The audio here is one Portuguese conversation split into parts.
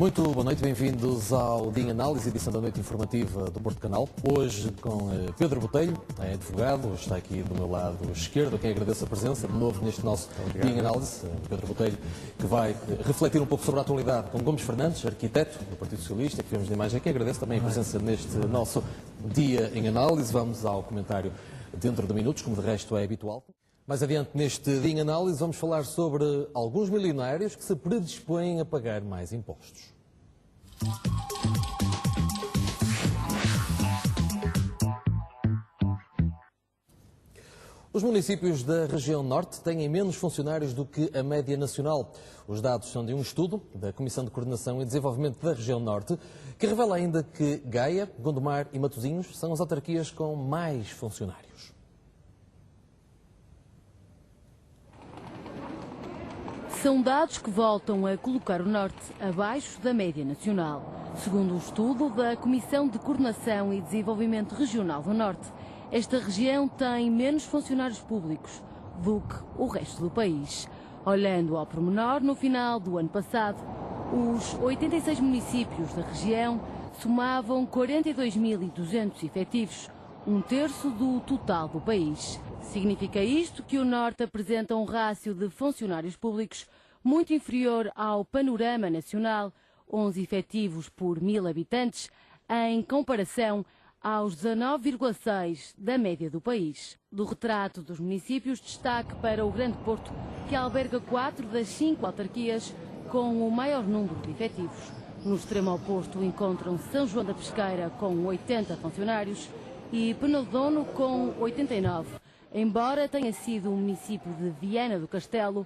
Muito boa noite, bem-vindos ao Dia em Análise, edição da noite informativa do Porto Canal. Hoje com Pedro Botelho, é advogado, está aqui do meu lado esquerdo, a quem agradeço a presença de novo neste nosso Dia em Análise. Pedro Botelho, que vai refletir um pouco sobre a atualidade com Gomes Fernandes, arquiteto do Partido Socialista, que vemos na imagem, a quem agradeço também a presença neste nosso Dia em Análise. Vamos ao comentário dentro de minutos, como de resto é habitual. Mais adiante, neste Dia em Análise, vamos falar sobre alguns milionários que se predispõem a pagar mais impostos. Os municípios da região norte têm menos funcionários do que a média nacional. Os dados são de um estudo da Comissão de Coordenação e Desenvolvimento da região norte, que revela ainda que Gaia, Gondomar e Matosinhos são as autarquias com mais funcionários. São dados que voltam a colocar o Norte abaixo da média nacional. Segundo o estudo da Comissão de Coordenação e Desenvolvimento Regional do Norte, esta região tem menos funcionários públicos do que o resto do país. Olhando ao pormenor, no final do ano passado, os 86 municípios da região somavam 42.200 efetivos, um terço do total do país. Significa isto que o Norte apresenta um rácio de funcionários públicos muito inferior ao panorama nacional, 11 efetivos por 1.000 habitantes, em comparação aos 19,6 da média do país. Do retrato dos municípios, destaque para o Grande Porto, que alberga 4 das 5 autarquias com o maior número de efetivos. No extremo oposto encontram São João da Pesqueira com 80 funcionários e Penedono com 89. Embora tenha sido o município de Viana do Castelo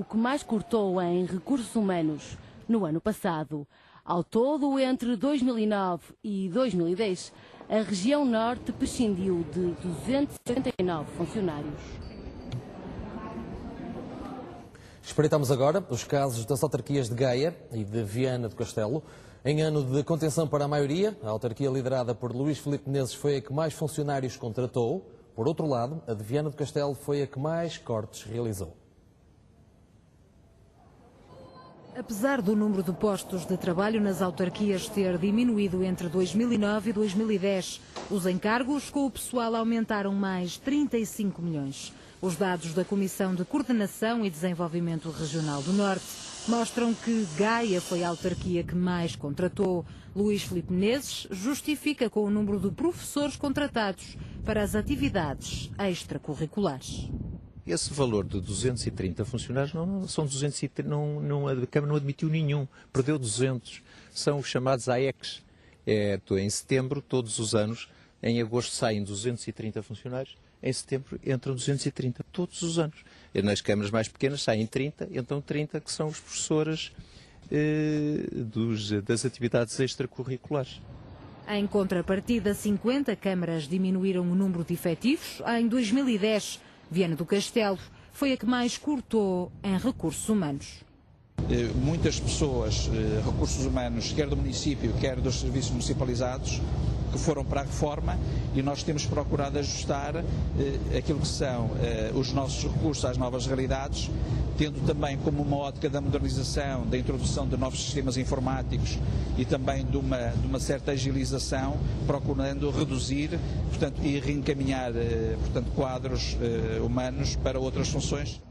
o que mais cortou em recursos humanos no ano passado. Ao todo, entre 2009 e 2010, a região norte prescindiu de 279 funcionários. Espreitamos agora os casos das autarquias de Gaia e de Viana do Castelo. Em ano de contenção para a maioria, a autarquia liderada por Luís Filipe Menezes foi a que mais funcionários contratou. Por outro lado, a de Viana do Castelo foi a que mais cortes realizou. Apesar do número de postos de trabalho nas autarquias ter diminuído entre 2009 e 2010, os encargos com o pessoal aumentaram mais 35 milhões. Os dados da Comissão de Coordenação e Desenvolvimento Regional do Norte mostram que Gaia foi a autarquia que mais contratou. Luís Filipe Menezes justifica com o número de professores contratados para as atividades extracurriculares. Esse valor de 230 funcionários não são 230, a Câmara não admitiu nenhum, perdeu 200. São os chamados AECs. Em setembro, todos os anos, em agosto saem 230 funcionários, em setembro entram 230, todos os anos. E nas câmaras mais pequenas saem 30, então 30 que são os professores das atividades extracurriculares. Em contrapartida, 50 câmaras diminuíram o número de efetivos. Em 2010, Viana do Castelo foi a que mais cortou em recursos humanos. Muitas pessoas, recursos humanos, quer do município, quer dos serviços municipalizados, que foram para a reforma, e nós temos procurado ajustar aquilo que são os nossos recursos às novas realidades, tendo também como uma ótica da modernização, da introdução de novos sistemas informáticos e também de uma certa agilização, procurando reduzir, portanto, e reencaminhar quadros humanos para outras funções.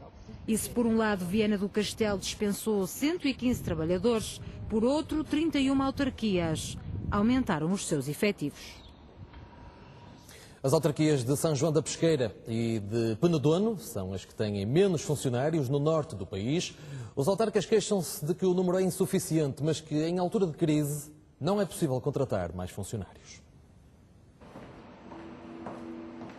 E se por um lado Viana do Castelo dispensou 115 trabalhadores, por outro 31 autarquias aumentaram os seus efetivos. As autarquias de São João da Pesqueira e de Penedono são as que têm menos funcionários no norte do país. Os autarcas queixam-se de que o número é insuficiente, mas que em altura de crise não é possível contratar mais funcionários.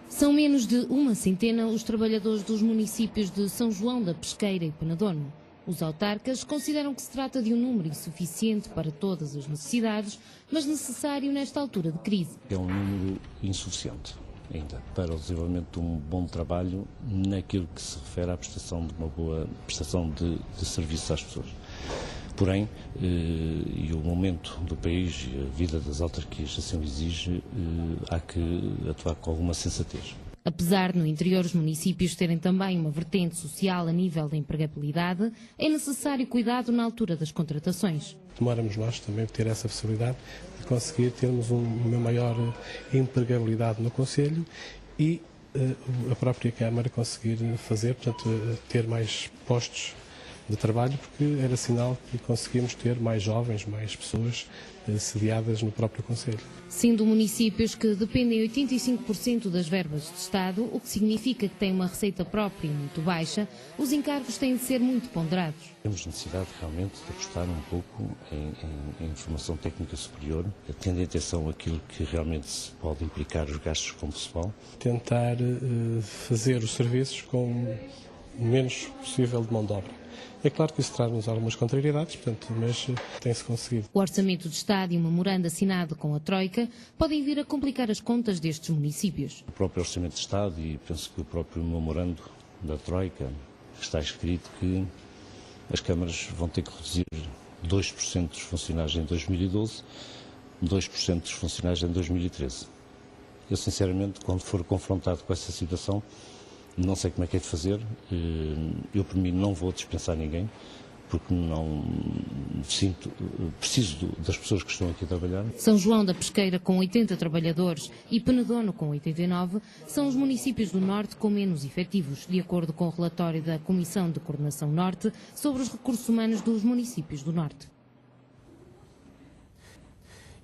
São menos de uma centena os trabalhadores dos municípios de São João da Pesqueira e Penedono. Os autarcas consideram que se trata de um número insuficiente para todas as necessidades, mas necessário nesta altura de crise. É um número insuficiente ainda para o desenvolvimento de um bom trabalho naquilo que se refere à prestação de uma boa prestação de serviço às pessoas. Porém, e o momento do país e a vida das autarquias assim o exige, há que atuar com alguma sensatez. Apesar de no interior os municípios terem também uma vertente social a nível da empregabilidade, é necessário cuidado na altura das contratações. Tomáramos nós também ter essa possibilidade de conseguir termos uma maior empregabilidade no Conselho e a própria Câmara conseguir fazer, portanto, ter mais postos de trabalho, porque era sinal que conseguimos ter mais jovens, mais pessoas sediadas no próprio Conselho. Sendo municípios que dependem 85% das verbas de Estado, o que significa que têm uma receita própria muito baixa, os encargos têm de ser muito ponderados. Temos necessidade realmente de apostar um pouco em formação técnica superior, tendo em atenção aquilo que realmente se pode implicar os gastos com o pessoal. Tentar fazer os serviços com o menos possível de mão de obra. É claro que isso traz-nos algumas contrariedades, portanto, mas tem-se conseguido. O Orçamento de Estado e um memorando assinado com a Troika podem vir a complicar as contas destes municípios. O próprio Orçamento de Estado e penso que o próprio memorando da Troika está escrito que as câmaras vão ter que reduzir 2% dos funcionários em 2012, 2% dos funcionários em 2013. Eu, sinceramente, quando for confrontado com essa situação, não sei como é que é de fazer. Eu, por mim, não vou dispensar ninguém, porque não preciso das pessoas que estão aqui a trabalhar. São João da Pesqueira, com 80 trabalhadores, e Penedono, com 89, são os municípios do Norte com menos efetivos, de acordo com o relatório da Comissão de Coordenação Norte sobre os recursos humanos dos municípios do Norte.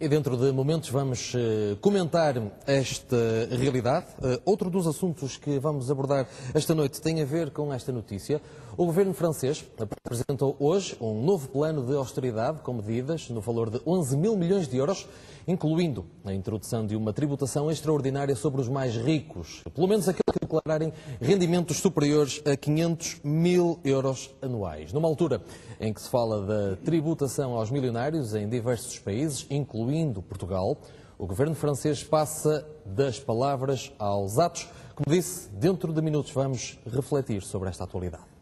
E dentro de momentos vamos comentar esta realidade. Outro dos assuntos que vamos abordar esta noite tem a ver com esta notícia. O governo francês apresentou hoje um novo plano de austeridade com medidas no valor de 11 mil milhões de euros, incluindo a introdução de uma tributação extraordinária sobre os mais ricos, pelo menos aqueles que declararem rendimentos superiores a 500 mil euros anuais. Numa altura em que se fala da tributação aos milionários em diversos países, incluindo Portugal, o governo francês passa das palavras aos atos. Como disse, dentro de minutos vamos refletir sobre esta atualidade.